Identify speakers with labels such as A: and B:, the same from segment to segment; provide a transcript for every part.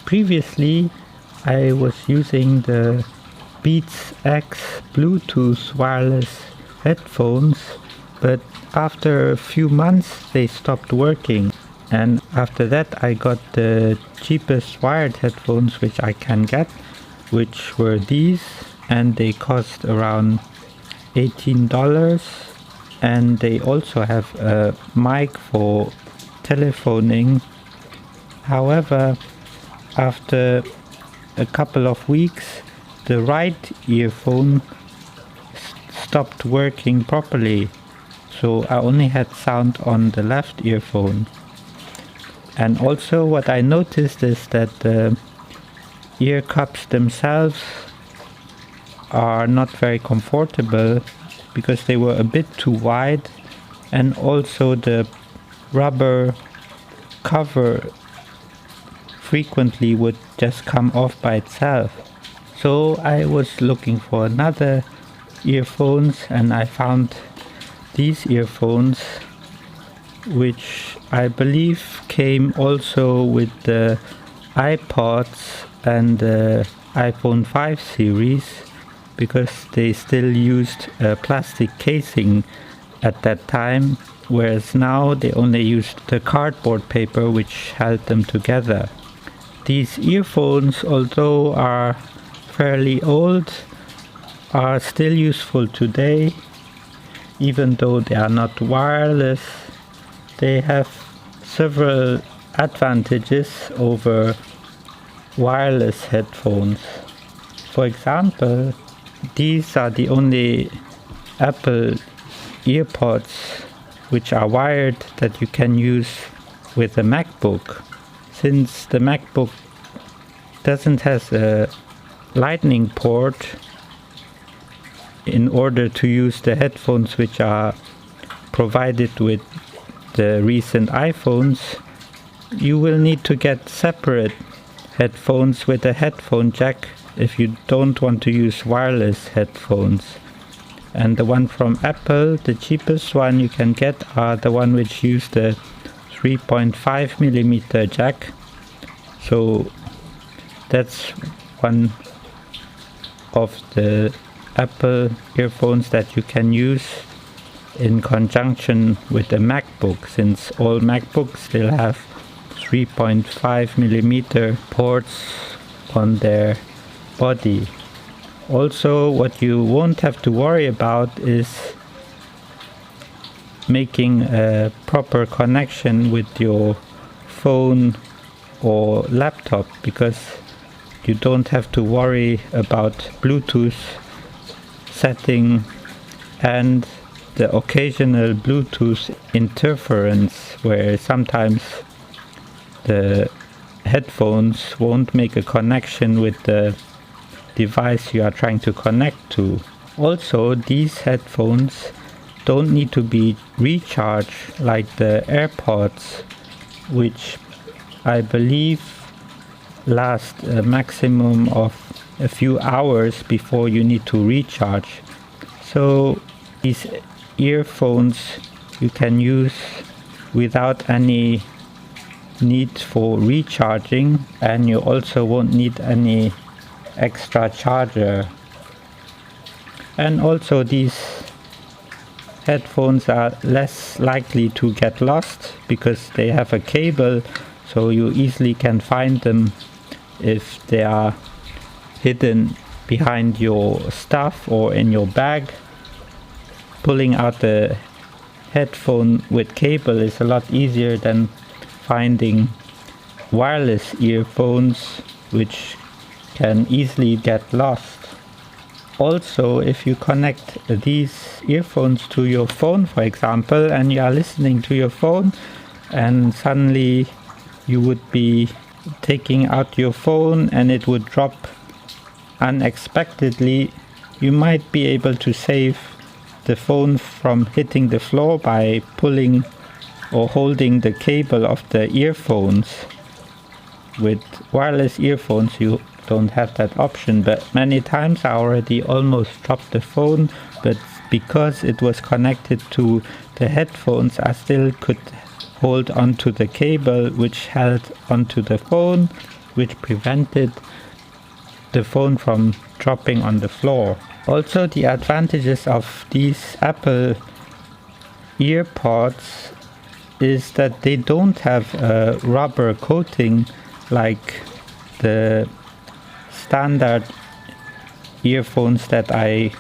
A: Previously, I was using the Beats X Bluetooth wireless headphones, but after a few months they stopped working. And after that I got the cheapest wired headphones which I can get, which were these, and they cost around $18, and they also have a mic for telephoning. However, after a couple of weeks, the right earphone stopped working properly, so I only had sound on the left earphone. And also what I noticed is that the ear cups themselves are not very comfortable because they were a bit too wide, and also the rubber cover frequently would just come off by itself. So I was looking for another earphones, and I found these earphones, which I believe came also with the iPods and the iPhone 5 series, because they still used a plastic casing at that time, whereas now they only used the cardboard paper which held them together. These earphones, although are fairly old, are still useful today. Even though they are not wireless, they have several advantages over wireless headphones. For example, these are the only Apple earpods which are wired that you can use with a MacBook. Since the MacBook doesn't have a lightning port in order to use the headphones which are provided with the recent iPhones, you will need to get separate headphones with a headphone jack if you don't want to use wireless headphones. And the one from Apple, the cheapest one you can get, are the one which use the 3.5mm jack. So that's one of the Apple earphones that you can use in conjunction with a MacBook, since all MacBooks still have 3.5mm ports on their body. Also, what you won't have to worry about is making a proper connection with your phone or laptop, because you don't have to worry about Bluetooth setting and the occasional Bluetooth interference, where sometimes the headphones won't make a connection with the device you are trying to connect to. Also, these headphones don't need to be recharged like the AirPods, which I believe last a maximum of a few hours before you need to recharge. So these earphones you can use without any need for recharging, and you also won't need any extra charger. And also these headphones are less likely to get lost because they have a cable, so you easily can find them if they are hidden behind your stuff or in your bag. Pulling out the headphone with cable is a lot easier than finding wireless earphones which can easily get lost. Also, if you connect these earphones to your phone, for example, and you are listening to your phone, and suddenly you would be taking out your phone and it would drop unexpectedly, you might be able to save the phone from hitting the floor by pulling or holding the cable of the earphones. With wireless earphones you don't have that option, but many times I already almost dropped the phone, but because it was connected to the headphones I still could hold onto the cable which held onto the phone, which prevented the phone from dropping on the floor. Also, the advantages of these Apple earpods is that they don't have a rubber coating like the standard earphones that I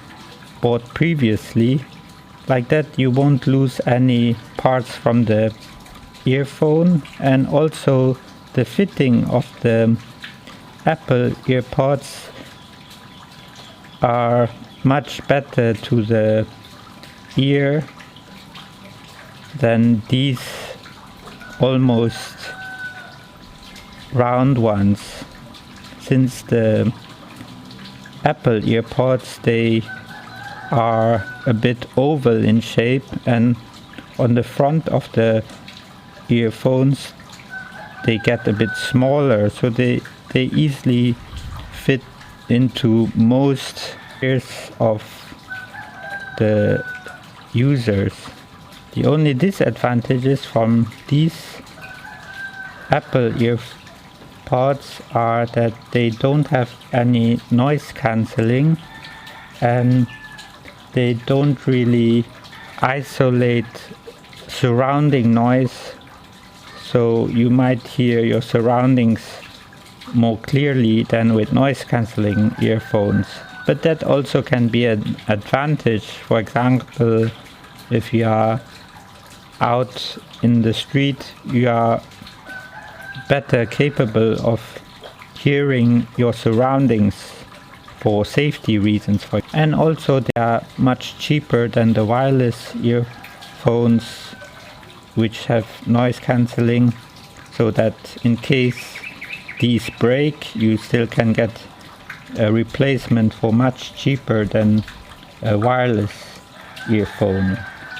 A: bought previously. Like that you won't lose any parts from the earphone, and also the fitting of the Apple earpods are much better to the ear than these almost round ones. Since the Apple earpods, they are a bit oval in shape, and on the front of the earphones they get a bit smaller, so they easily fit into most ears of the users. The only disadvantages from these Apple earpods are that they don't have any noise cancelling, and they don't really isolate surrounding noise, so you might hear your surroundings more clearly than with noise cancelling earphones. But that also can be an advantage. For example, if you are out in the street, you are better capable of hearing your surroundings for safety reasons. And also they are much cheaper than the wireless earphones, which have noise cancelling, so that in case these break, you still can get a replacement for much cheaper than a wireless earphone.